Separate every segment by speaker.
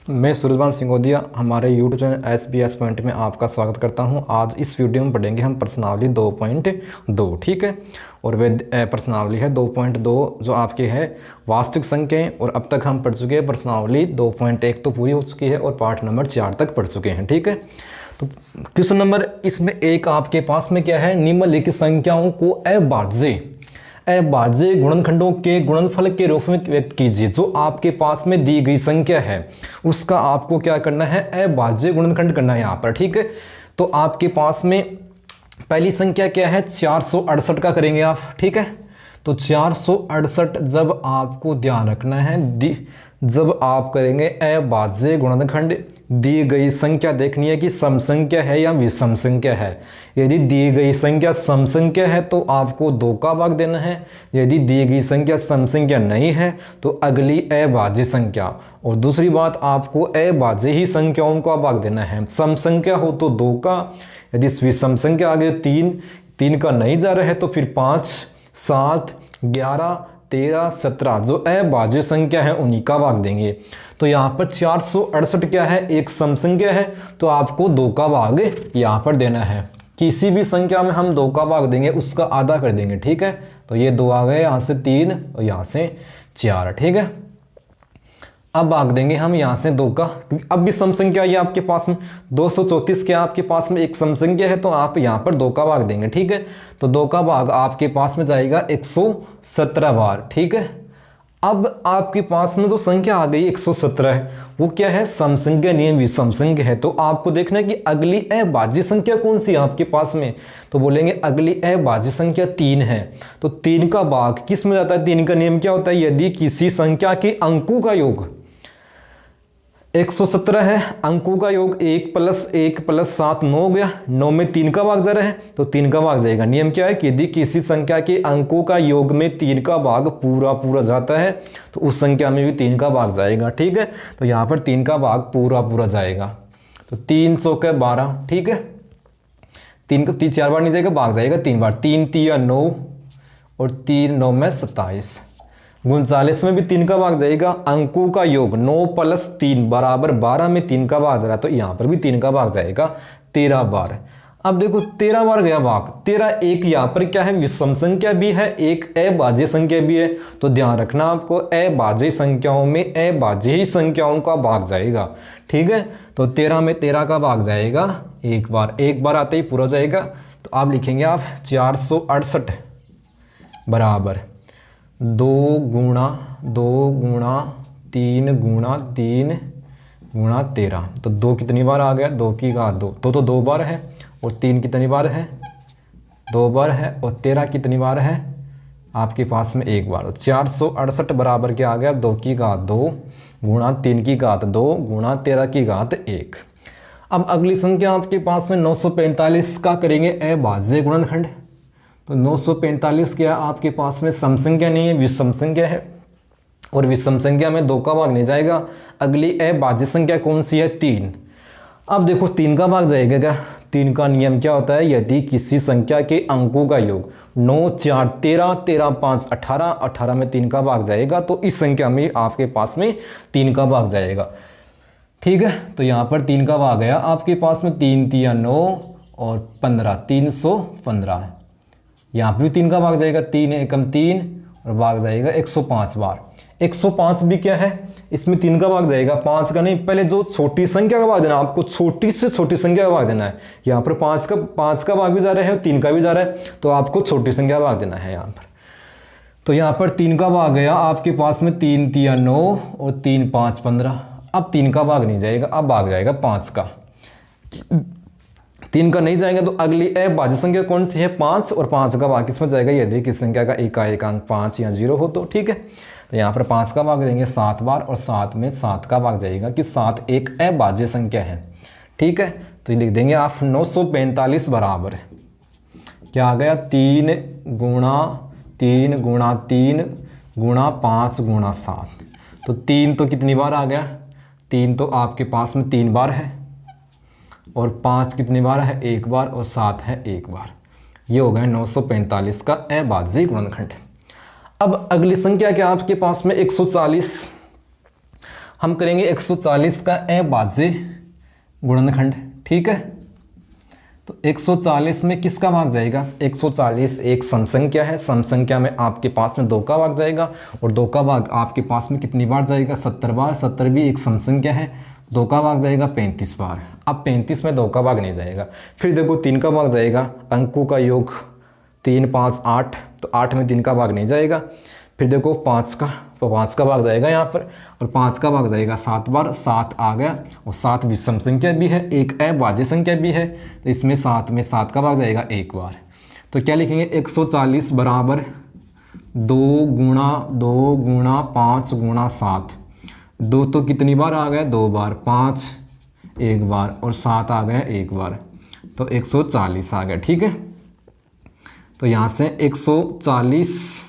Speaker 1: मैं सूरजभान सिंगोदिया हमारे YouTube channel SBS point में आपका स्वागत करता हूं। आज इस वीडियो में पढ़ेंगे हम प्रश्नावली 2.2, ठीक है। और वे प्रश्नावली है 2.2 जो आपके है वास्तविक संख्याएं। और अब तक हम पढ़ चुके हैं प्रश्नावली 2.1 तो पूरी हो चुकी है और पाठ नंबर 4 तक पढ़ चुके हैं, ठीक है। तो क्वेश्चन नंबर इसमें एक आपके पास में क्या है, निम्नलिखित संख्याओं को अभाज्य गुणनखंडों के गुणनफल के रूप में व्यक्त कीजिए। जो आपके पास में दी गई संख्या है उसका आपको क्या करना है, अभाज्य गुणनखंड करना है यहाँ पर, ठीक है। तो आपके पास में पहली संख्या क्या है, 468 का करेंगे आप, ठीक है। तो 468 जब आपको ध्यान रखना है, जब आप करेंगे अभाज्य गुणनखंड, दी गई संख्या देखनी है कि सम संख्या है या विषम संख्या है। यदि दी गई संख्या सम संख्या है तो आपको 2 का भाग देना है। यदि दी गई संख्या सम संख्या नहीं है तो अगली अभाज्य संख्या। और दूसरी बात, आपको अभाज्य ही संख्याओं का भाग देना है। सम संख्या हो तो 2 का, यदि विषम संख्या आ गई 3 का नहीं जा रहा है तो फिर 5, 7, 11, 13, 17 जो अभाज्य संख्या है उन्हीं का भाग देंगे। तो यहाँ पर 468 क्या है, एक सम संख्या है, तो आपको 2 का भाग यहाँ पर देना है। किसी भी संख्या में हम 2 का भाग देंगे उसका आधा कर देंगे, ठीक है। तो ये 2 आ गए, यहाँ से 3 और यहाँ से 4, ठीक है। अब भाग देंगे हम यहाँ से 2 का, अब भी सम संख्या ये आपके पास में 234 क्या आपके पास में एक सम संख्या है, तो आप यहाँ पर 2 का भाग देंगे, ठीक है। तो 2 का भाग आपके पास में जाएगा 117 बार, ठीक है। अब आपके पास में जो संख्या आ गई 117 है वो क्या है, सम संख्या नहीं है, विषम संख्या है। तो आपको देखना है कि अगली अभाज्य संख्या कौन सी है आपके पास में, तो बोलेंगे अगली अभाज्य संख्या 3 है। तो 3 का भाग किस में जाता है, 3 का नियम क्या होता है, यदि किसी संख्या के अंकों का योग 117 है, अंकों का योग 1 + 1 + 7 9 हो गया, 9 में 3 का भाग जा रहा है तो 3 का भाग जाएगा। नियम क्या है कि यदि किसी संख्या के अंकों का योग में 3 का भाग पूरा जाता है तो उस संख्या में भी 3 का भाग जाएगा, ठीक है। तो यहाँ पर 3 का भाग पूरा जाएगा। तो 3 चौके 12, ठीक है। 3 को 4 बार नहीं जाएगा, भाग जाएगा 3 बार। 3 तिया 9 और 3 9 में 27, 39 में भी 3 का भाग जाएगा। अंकों का योग 9 + 3 = 12 में 3 का भाग जा रहा है तो यहाँ पर भी 3 का भाग जाएगा 13 बार। अब देखो 13 बार गया भाग, 13 एक यहाँ पर क्या है, विषम संख्या भी है, एक अभाज्य संख्या भी है। तो ध्यान रखना आपको अभाज्य संख्याओं में अभाज्य ही संख्याओं का भाग जाएगा, ठीक है। तो 13 में 13 का भाग जाएगा एक बार आते ही पूरा जाएगा। तो आप लिखेंगे आप 468 बराबर 2 × 3 × 3 × 13। तो 2 कितनी बार आ गया, 2 की घात 2, तो 2 बार है। और 3 कितनी बार है, 2 बार है। और 13 कितनी बार है आपके पास में, 1 बार। 468 बराबर क्या आ गया, 2 की घात 2 × 3 की घात 2 × 13 की घात 1। अब अगली संख्या आपके पास में 945 का करेंगे अभाज्य गुणनखंड। तो 945 क्या आपके पास में सम संख्या नहीं है, विषम संख्या है। और विषम संख्या में 2 का भाग नहीं जाएगा। अगली अभाज्य संख्या कौन सी है, 3। अब देखो 3 का भाग जाएगा क्या, 3 का नियम क्या होता है, यदि किसी संख्या के अंकों का योग 9 4 13 13 5 18, 18 में 3 का भाग जाएगा तो इस संख्या में आपके पास में 3 का भाग जाएगा, ठीक है। तो यहाँ पर 3 का भाग गया आपके पास में, 3 तिया 9 और 15, 315। यहाँ पर भी 3 का भाग जाएगा, 3 एकम 3 और भाग जाएगा 105 बार। 105 भी क्या है, इसमें 3 का भाग जाएगा, 5 का नहीं। पहले जो छोटी संख्या का भाग देना, आपको छोटी से छोटी संख्या का भाग देना है। यहाँ पर 5 का भाग भी जा रहा है और 3 का भी जा रहा है तो आपको छोटी संख्या का भाग देना है यहाँ पर। तो यहाँ पर 3 का भाग गया आपके पास में, 3 तिया 9 और 3 5 15। अब 3 का भाग नहीं जाएगा, अब भाग जाएगा 5 का। 3 का नहीं जाएगा तो अगली अभाज्य संख्या कौन सी है, 5। और 5 का भाग किसमें जाएगा, यदि किस संख्या का एकाएक अंक 5 या 0 हो तो, ठीक है। तो यहाँ पर 5 का भाग देंगे 7 बार और 7 में 7 का भाग जाएगा कि 7 एक अभाज्य संख्या है, ठीक है। तो ये लिख देंगे आप 945 बराबर क्या आ गया, 3 × 3 × 3 × 5 × 7। तो 3 तो कितनी बार आ गया, 3 तो आपके पास में 3 बार है। और 5 कितनी बार है, 1 बार। और 7 है 1 बार। ये हो गया 945 का अभाज्य गुणनखंड। अब अगली संख्या क्या आपके पास में 140। हम करेंगे 140 का अभाज्य गुणनखंड, ठीक है। तो 140 में किसका भाग जाएगा? 140 एक सम संख्या है, सम संख्या में आपके पास में 2 का भाग जाएगा, और 2 का भाग आपके पास में कितनी बार जाएगा? 70 बार। 70 भी एक सम संख्या है, 2 का भाग जाएगा 35 बार। अब 35 में 2 का भाग नहीं जाएगा। फिर देखो 3 का भाग जाएगा, अंकों का योग 3 5 8, तो 8 में 3 का भाग नहीं जाएगा। फिर देखो 5 का भाग जाएगा यहाँ पर, और 5 का भाग जाएगा 7 बार, 7 आ गया, और 7 विषम संख्या भी है, एक अभाज्य संख्या भी है, तो इसमें 7 में 7 का भाग जाएगा 1 बार। तो क्या लिखेंगे? 140 बराबर 2 गुणा 5 गुणा 7। 2 तो कितनी बार आ गया? 2 बार, 5 1 बार, और 7 आ गया 1 बार, तो 140 आ गया, ठीक है। तो यहाँ से 140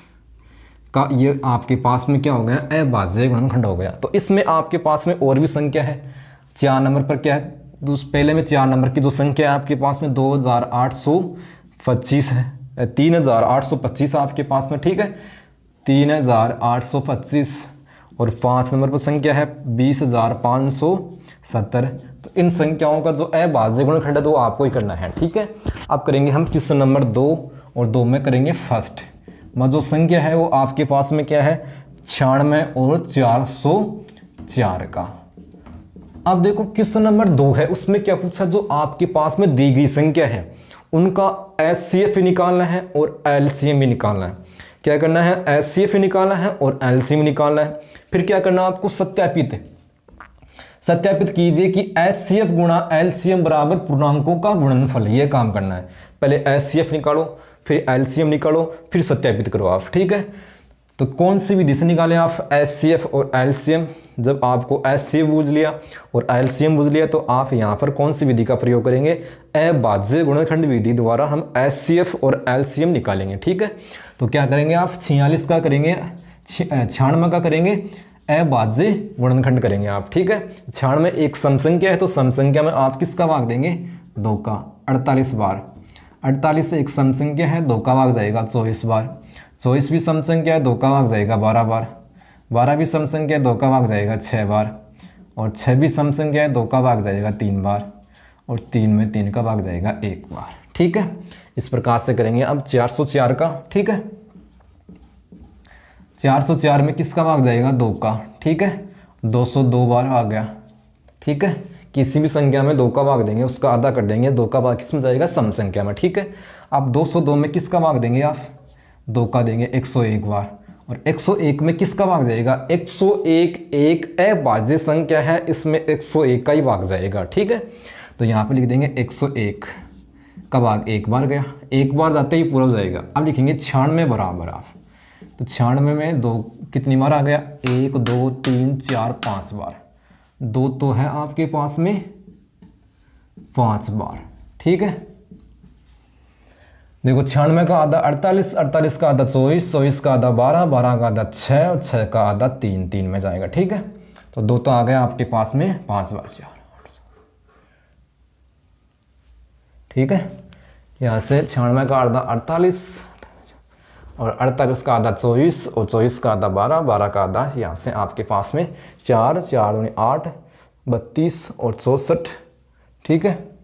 Speaker 1: का ये आपके पास में क्या हो गया? अभाज्य गुणनखंड हो गया। तो इसमें आपके पास में और भी संख्या है। 4 नंबर पर क्या है? पहले में 4 नंबर की जो संख्या है आपके पास में 2825 है, 3825 आपके पास में, ठीक है, 3825। और 5 नंबर पर संख्या है 20570। तो इन संख्याओं का जो अभाज्य गुणनखंड है वो आपको ही करना है, ठीक है। अब करेंगे हम क्वेश्चन नंबर 2, और 2 में करेंगे फर्स्ट। जो संख्या है वो आपके पास में क्या है? 96 और 404 का। अब देखो क्वेश्चन नंबर 2 है, उसमें क्या पूछा? जो आपके पास में दी गई संख्या है उनका HCF निकालना है और LCM भी निकालना है। क्या करना है? HCF निकालना है और LCM निकालना है। फिर क्या करना है आपको? सत्यापित कीजिए कि HCF गुणा LCM बराबर पूर्णांकों का गुणनफल। ये काम करना है। पहले HCF निकालो, फिर LCM निकालो, फिर सत्यापित करो आप, ठीक है। तो कौन सी विधि से निकालें आप HCF और LCM? जब आपको HCF बूझ लिया और LCM बूझ लिया तो आप यहाँ पर कौन सी विधि का प्रयोग करेंगे? अभाज्य गुणनखंड विधि द्वारा हम HCF और LCM निकालेंगे, ठीक है। तो क्या करेंगे आप? 46 का करेंगे, 96 का करेंगे, अभाज्य गुणनखंड करेंगे आप, ठीक है। 96 एक सम संख्या है, तो सम संख्या में आप किसका भाग देंगे? 2 का, 48 बार। 48 एक सम संख्या है, 2 का भाग जाएगा 24 बार। 24 भी सम संख्या है, 2 का भाग जाएगा 12 बार। 12 भी सम संख्या है, 2 का भाग जाएगा 6 बार। और 6 भी सम संख्या है, 2 का भाग जाएगा 3 बार। और 3 में 3 का भाग जाएगा 1 बार, ठीक है। इस प्रकार से करेंगे अब 404 का, ठीक है। 404 में किसका भाग जाएगा? 2 का, ठीक है। 202 बार आ गया, ठीक है। किसी भी संख्या में 2 का भाग देंगे, उसका आधा कर देंगे, 2 का भाग किस में जाएगा? सम संख्या में, ठीक है। अब 202 में किसका भाग देंगे आप? 2 का देंगे 101 बार। और 101 में किसका भाग जाएगा? 101 एक अभाज्य संख्या है, इसमें 101 का ही भाग जाएगा, ठीक है। तो यहाँ पे लिख देंगे 101 का भाग 1 बार गया, 1 बार जाते ही पूरा हो जाएगा। अब लिखेंगे 96 बराबर आप, तो 96 में 2 कितनी बार आ गया? 1 2 3 4 5 बार। 2 तो है आपके पास में 5 बार, ठीक है। देखो 96 का आधा 48, 48 का आधा 24, 24 का आधा 12, 12 का आधा 6, और 6 का आधा 3, 3 में जाएगा, ठीक है। तो 2 तो आ गया आपके पास में 5 बार, 4, ठीक है। यहाँ से 96 का आधा 48, और 48 का आधा 24, और 24 का आधा 12, 12 का आधा यहाँ से आपके पास में 4, 4 दूनी 8, 32 और 64, ठीक है।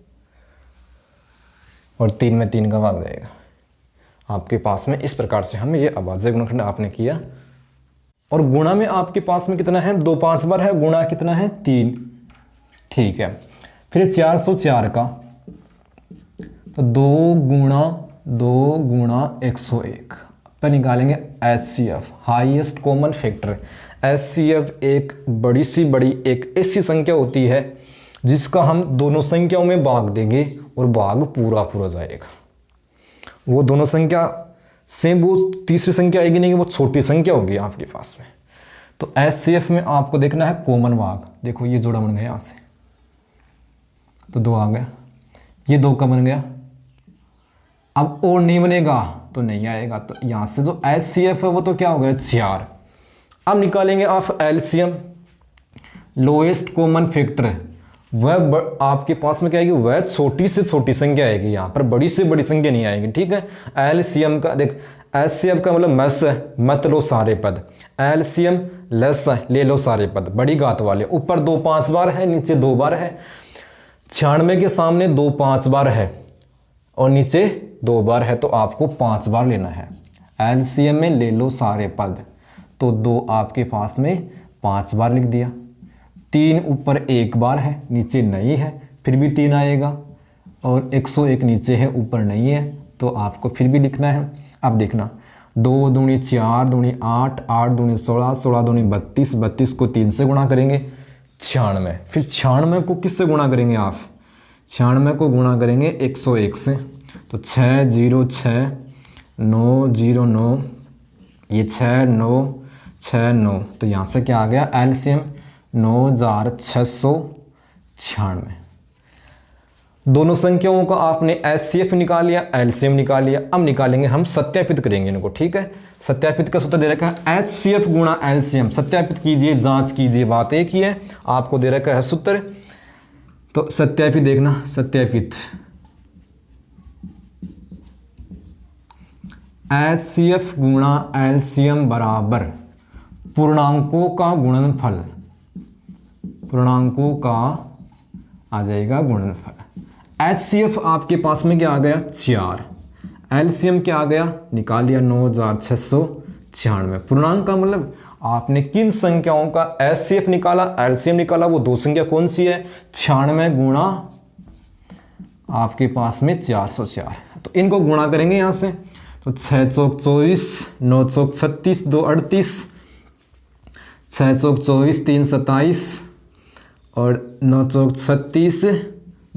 Speaker 1: और 3 में 3 का भाग जाएगा आपके पास में। इस प्रकार से हमें ये अभाज्य गुणनखंड आपने किया। और गुणा में आपके पास में कितना है? 2 5 बार है, गुणा कितना है? 3, ठीक है। फिर 404 का, तो 2 गुणा 101 पर निकालेंगे HCF, highest common factor. HCF एक बड़ी सी बड़ी एक ऐसी संख्या होती है जिसका हम दोनों संख्याओं में भाग देंगे और भाग पूरा पूरा जाएगा। वो दोनों संख्या से वो तीसरी संख्या आएगी नहीं, वो छोटी संख्या होगी आपके पास में। तो HCF में आपको देखना है कॉमन भाग। देखो ये जोड़ा बन गया यहाँ से, तो 2 आ गया, ये 2 का बन गया। अब और नहीं बनेगा तो नहीं आएगा, तो यहाँ से जो HCF है वो तो क्या हो गया? 4। अब निकालेंगे आप LCM, लोएस्ट कॉमन फैक्टर। वह आपके पास में क्या आएगी? वह छोटी से छोटी संख्या आएगी, यहाँ पर बड़ी से बड़ी संख्या नहीं आएगी, ठीक है। LCM का देख, HCF का मतलब मैस है, मत लो सारे पद। LCM लेस है, ले लो सारे पद, बड़ी घात वाले। ऊपर 2 5 बार है, नीचे 2 बार है। 96 के सामने 2 5 बार है और नीचे 2 बार है, तो आपको 5 बार लेना है। LCM में ले लो सारे पद, तो 2 आपके पास में 5 बार लिख दिया। 3 ऊपर 1 बार है, नीचे नहीं है, फिर भी 3 आएगा। और 101 नीचे है, ऊपर नहीं है, तो आपको फिर भी लिखना है। अब देखना, 2 दूनी 4, दूनी 8, 8 दूनी 16, 16 दूनी 32, 32 को 3 से गुणा करेंगे 96। फिर 96 को किससे गुणा करेंगे आप? 96 को गुणा करेंगे 101 से, तो 6 0 6 9 0 9, ये 6 9 6 9, तो यहाँ से क्या आ गया? LCM 9696। दोनों संख्याओं का आपने HCF निकाल लिया, LCM निकाल लिया। अब निकालेंगे हम, सत्यापित करेंगे इनको, ठीक है। सत्यापित का सूत्र दे रखा है HCF गुणा LCM। सत्यापित कीजिए, जांच कीजिए, बात एक ही है। आपको दे रखा है सूत्र, तो सत्यापित देखना, सत्यापित HCF गुणा LCM बराबर पूर्णांकों का गुणनफल, पूर्णांकों का आ जाएगा गुणनफल। HCF आपके पास में क्या आ गया? 4। LCM क्या आ गया? निकाल लिया 9696। पूर्णांक का मतलब आपने किन संख्याओं का HCF निकाला, LCM निकाला, वो दो संख्या कौन सी है? 96 गुणा आपके पास में 404। तो इनको गुणा करेंगे यहाँ से, तो 6 चौक 24, 9 चौक 36, 2 38, 6 चौक 24, 3 27 और 9 चौक 36,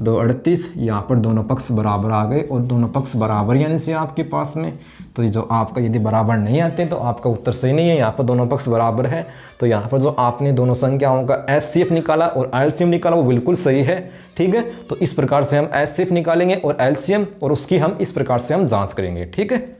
Speaker 1: 2 38। यहाँ पर दोनों पक्ष बराबर आ गए, और दोनों पक्ष बराबर यानी से आपके पास में, तो ये जो आपका यदि बराबर नहीं आते तो आपका उत्तर सही नहीं है। यहाँ पर दोनों पक्ष बराबर है, तो यहाँ पर जो आपने दोनों संख्याओं का HCF निकाला और LCM निकाला वो बिल्कुल सही है, ठीक है। तो इस प्रकार से हम HCF निकालेंगे और LCM, और उसकी हम इस प्रकार से हम जाँच करेंगे, ठीक है।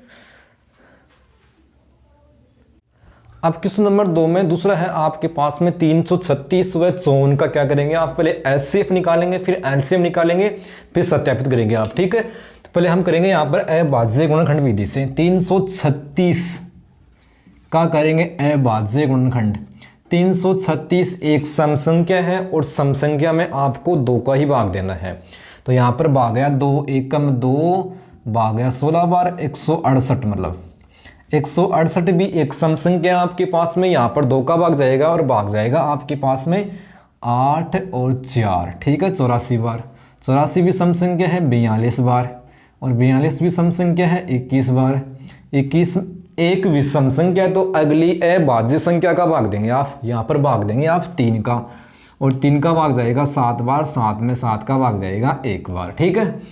Speaker 1: अब क्वेश्चन नंबर 2 में दूसरा है आपके पास में 336 व 54 का क्या करेंगे आप? पहले HCF निकालेंगे, फिर LCM निकालेंगे, फिर सत्यापित करेंगे आप, ठीक है। तो पहले हम करेंगे यहाँ पर अभाज्य गुणनखंड विधि से। 336 का करेंगे अभाज्य गुणनखंड। 336 एक सम संख्या है और सम संख्या में आपको 2 का ही भाग देना है। तो यहाँ पर भाग गया 2 एकम 2, भाग गया 16 बार 168, मतलब 168 भी एक सम संख्या आपके पास में, यहाँ पर 2 का भाग जाएगा और भाग जाएगा आपके पास में 8 और 4, ठीक है, 84 बार। 84 भी सम संख्या है 42 बार, और 42 भी सम संख्या है 21 बार। 21 एक विषम संख्या, तो अगली अभाज्य संख्या का भाग देंगे आप, यहाँ पर भाग देंगे आप 3 का, और 3 का भाग जाएगा 7 बार, 7 में 7 का भाग जाएगा 1 बार, ठीक है।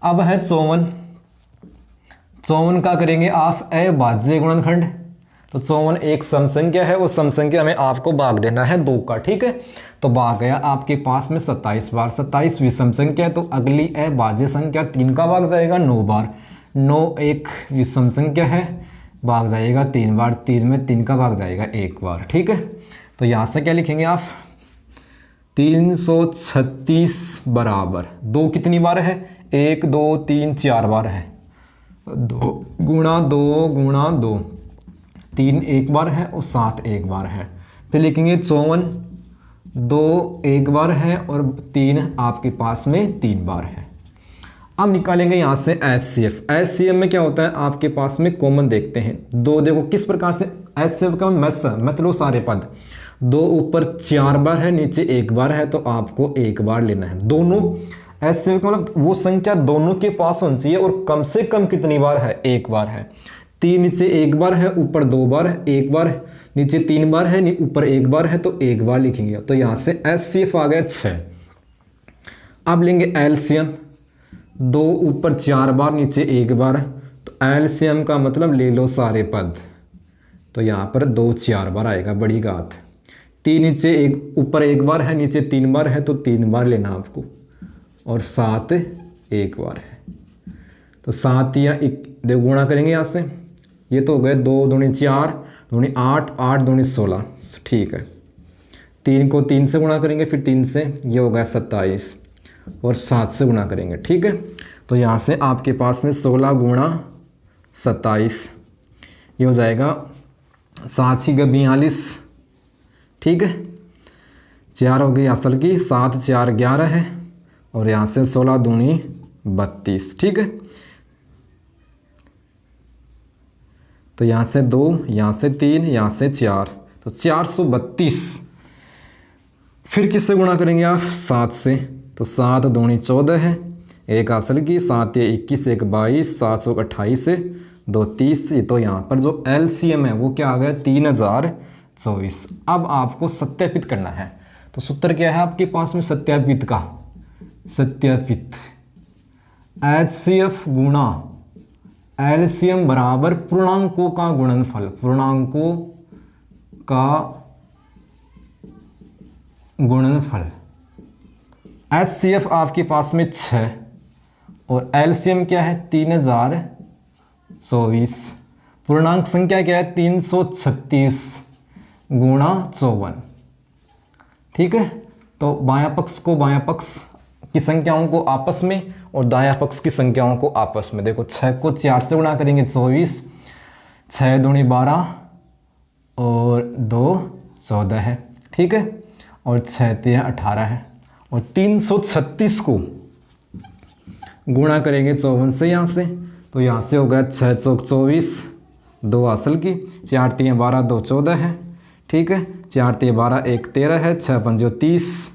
Speaker 1: अब है 54। 54 का करेंगे आप अभाज्य गुणनखंड। तो 54 एक सम संख्या है, वो सम संख्या में आपको भाग देना है 2 का, ठीक है। तो भाग गया आपके पास में 27 बार। 27 विषम संख्या है, तो अगली अभाज्य संख्या 3 का भाग जाएगा 9 बार। 9 एक विषम संख्या है, भाग जाएगा 3 बार। 3 में 3 का भाग जाएगा 1 बार, ठीक है। तो यहाँ से क्या लिखेंगे आप? 336 बराबर 2 कितनी बार है? 1 2 3 4 बार है, 2 गुणा 2 गुणा 2, 3 एक बार है और 7 एक बार है। फिर लिखेंगे 54, 2 एक बार है और 3 आपके पास में 3 बार है। अब निकालेंगे यहाँ से HCF। HCF में क्या होता है आपके पास में? कॉमन देखते हैं। 2 देखो किस प्रकार से HCF का मतलब सारे पद 2 ऊपर 4 बार है, नीचे 1 बार है, तो आपको 1 बार लेना है। दोनों ऐसे मतलब वो संख्या दोनों के पास होनी चाहिए, और कम से कम कितनी बार है? 1 बार है। 3 नीचे 1 बार है, ऊपर 2 बार है, 1 बार है, नीचे 3 बार है, ऊपर 1 बार है, तो 1 बार लिखेंगे। तो यहाँ से HCF आ गया 6। अब लेंगे LCM। 2 ऊपर 4 बार, नीचे 1 बार, तो LCM का मतलब ले लो सारे पद, तो यहाँ पर 2 4 बार आएगा, बड़ी घात। 3 नीचे 1 ऊपर 1 बार है, नीचे 3 बार है, तो 3 बार लेना आपको, और 7 1 बार है, तो 7 या 1 गुणा करेंगे यहाँ से। ये तो हो गए 2 दूनी 4, दूनी 8, 8 दूनी 16, ठीक है। 3 को 3 से गुणा करेंगे, फिर 3 से, ये हो गया 27, और 7 से गुणा करेंगे, ठीक है। तो यहाँ से आपके पास में 16 गुणा 27, ये हो जाएगा 7×42, ठीक है। 4 हो गई असल की, 7 4 11 है, और यहाँ से 16 दूनी 32, ठीक है। तो यहाँ से 2, यहाँ से 3, यहाँ से 4, तो 432। फिर किससे गुणा करेंगे आप? 7 से, तो 7 दूनी 14 है, एक असल की, 7 ये 21, एक 22, 7 28 से 2 30। तो यहाँ पर जो LCM है वो क्या आ गया? 3024। अब आपको सत्यापित करना है, तो सूत्र क्या है आपके पास में सत्यापित का? सत्यापित HCF गुणा LCM बराबर पूर्णांकों का गुणनफल, पूर्णांकों का गुणनफल। HCF आपके पास में 6 और LCM क्या है? 3024। पूर्णांक संख्या क्या है? 336 गुणा 54, ठीक है। तो बायां पक्ष को, बायां पक्ष की संख्याओं को आपस में और दायां पक्ष की संख्याओं को आपस में। देखो 6 को 4 से गुणा करेंगे 24, 6 दूनी 12 और 2 14 है, ठीक है। और 6 3 18 है, और 336 को गुणा करेंगे 54 से यहाँ से, तो यहाँ से हो गया 6 चौक 24, 2 असल की, 4 3 12, 2 14 है, ठीक है। 4 3 12, 1 13 है, 6 5 30,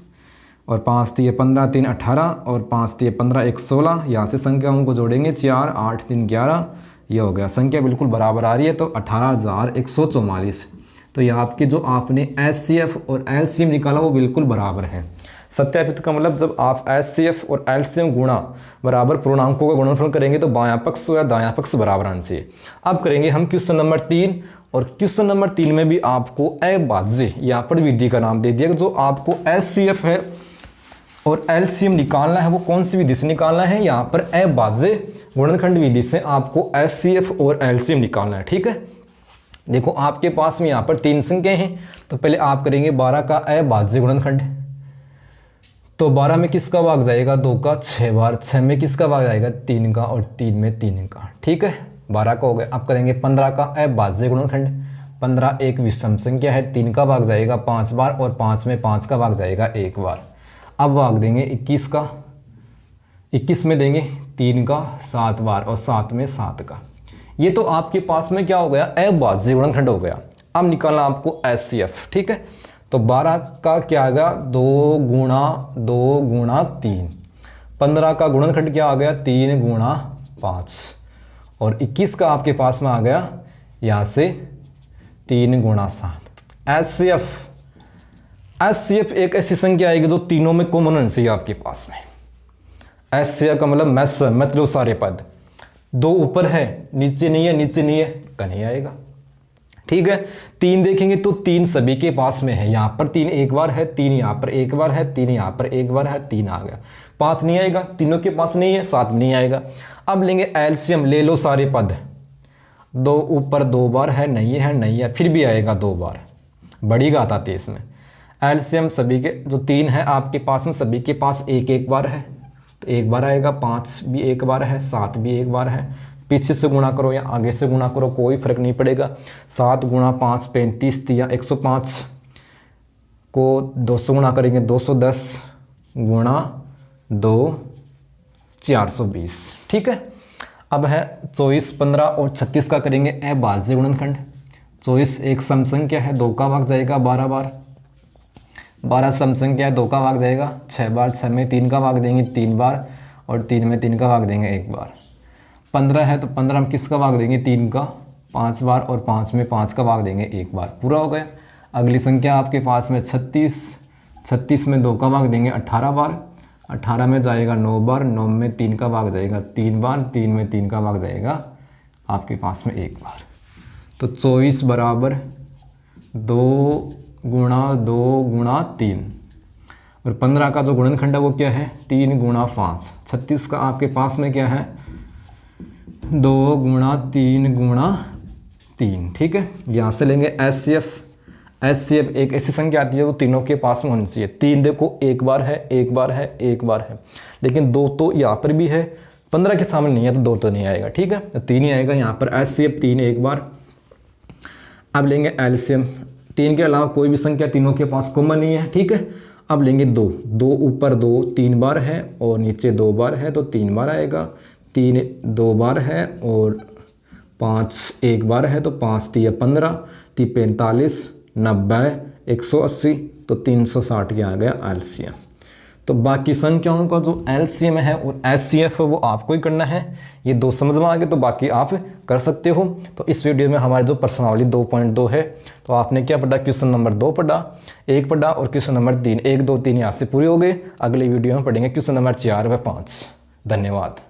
Speaker 1: और 5 3 15, 3 18, और 5 3 15, 1 16। यहाँ से संख्याओं को जोड़ेंगे 4 8 3 11, ये हो गया। संख्या बिल्कुल बराबर आ रही है, तो 18144। तो ये आपके जो आपने HCF और LCM निकाला वो बिल्कुल बराबर है। सत्यापित का मतलब जब आप HCF और LCM गुणा बराबर पूर्णांकों का गुणनफल करेंगे तो बायां पक्ष या दायां पक्ष बराबर आना चाहिए। अब करेंगे हम क्वेश्चन नंबर 3, और क्वेश्चन नंबर 3 में भी आपको अभाज्य यहाँ पर विधि का नाम दे दिया। जो आपको HCF है और LCM निकालना है वो कौन सी विधि से निकालना है? यहाँ पर अभाज्य गुणनखंड विधि से आपको HCF और LCM निकालना है, ठीक है। देखो आपके पास में यहाँ पर 3 संख्याएं हैं, तो पहले आप करेंगे 12 का अभाज्य गुणनखंड। तो 12 में किसका भाग जाएगा? 2 का 6 बार, 6 में किसका भाग जाएगा? 3 का, और 3 में 3 का, ठीक है। 12 का हो गया। अब करेंगे 15 का अभाज्य गुणनखंड। 15 एक विषम संख्या है, 3 का भाग जाएगा 5 बार, और 5 में 5 का भाग जाएगा 1 बार। अब भाग देंगे 21 का, 21 में देंगे 3 का 7 बार, और 7 में 7 का। ये तो आपके पास में क्या हो गया? अभाज्य गुणनखंड हो गया। अब निकालना आपको HCF, ठीक है। तो 12 का क्या आ गया? 2 गुणा 3। 15 का गुणनखंड क्या आ गया? 3 गुणा 5। और 21 का आपके पास में आ गया यहाँ से 3 गुणा 7। HCF एक ऐसी संख्या आएगी जो तीनों में कॉमन होनी चाहिए आपके पास में। HCF का मतलब मैस, मतलब सारे पद। 2 ऊपर है, नीचे नहीं है, नीचे नहीं है, का नहीं आएगा, ठीक है। 3 देखेंगे तो 3 सभी के पास में है। यहाँ पर 3 एक बार है, 3 यहाँ पर एक बार है, 3 यहाँ पर एक बार है, 3 आ गया। 5 नहीं आएगा, तीनों के पास नहीं है, 7 नहीं आएगा। अब लेंगे LCM, ले लो सारे पद। 2 ऊपर 2 बार है, नहीं है, नहीं है, फिर भी आएगा 2 बार, बड़ी घात आती है इसमें। LCM सभी के जो 3 है आपके पास में, सभी के पास एक एक बार है, तो एक बार आएगा। 5 भी एक बार है, 7 भी एक बार है। पीछे से गुणा करो या आगे से गुणा करो, कोई फर्क नहीं पड़ेगा। 7 गुणा 5 35, 105 को 200 गुणा करेंगे 210 गुणा 2 420, ठीक है। अब है 24 15 और 36 का करेंगे अभाज्य गुणनखंड। 24 एक सम संख्या है, 2 का भाग जाएगा 12 बार। 12 सम संख्या है, 2 का भाग जाएगा 6 बार। 6 में 3 का भाग देंगे 3 बार, और 3 में 3 का भाग देंगे 1 बार। 15 है तो 15 में किसका भाग देंगे? 3 का 5 बार, और 5 में 5 का भाग देंगे 1 बार। पूरा हो गया। अगली संख्या आपके पास में 36। 36 में 2 का भाग देंगे 18 बार। 18 में जाएगा 9 बार। 9 में 3 का भाग जाएगा 3 बार। 3 में 3 का भाग जाएगा आपके पास में 1 बार। तो 24 बराबर 2 गुणा 3। और 15 का जो गुणनखंड है वो क्या है? 3 गुणा 5। 36 का आपके पास में क्या है? 2 गुणा 3 गुणा 3, ठीक है। यहाँ से लेंगे HCF एक ऐसी संख्या आती है वो तीनों के पास में होनी चाहिए। 3 देखो एक बार है, एक बार है, एक बार है, लेकिन 2 तो यहाँ पर भी है। 15 के सामने नहीं है तो 2 तो नहीं आएगा, ठीक है। तो 3 ही आएगा यहाँ पर। HCF 3 एक बार, अब लेंगे एलसीएम, 3 के अलावा कोई भी संख्या तीनों के पास कॉमन नहीं है, ठीक है। अब लेंगे 2, 2 ऊपर 2 3 बार है और नीचे 2 बार है तो 3 बार आएगा, 3 2 बार है और 5 1 बार है तो 5 3 15, 3 45, 90, 180 तो 360 के आ गया एलसीएम। तो बाकी संख्याओं का जो एलसीएम है और एचसीएफ है वो आपको ही करना है। ये 2 समझ में आ गए तो बाकी आप कर सकते हो। तो इस वीडियो में हमारे जो प्रश्नावली 2.2 है, तो आपने क्या पढ़ा, क्वेश्चन नंबर 2 पढ़ा, 1 पढ़ा और क्वेश्चन नंबर 3, 1 2 3 यहाँ से पूरे हो गए। अगले वीडियो में पढ़ेंगे क्वेश्चन नंबर 4 व 5। धन्यवाद।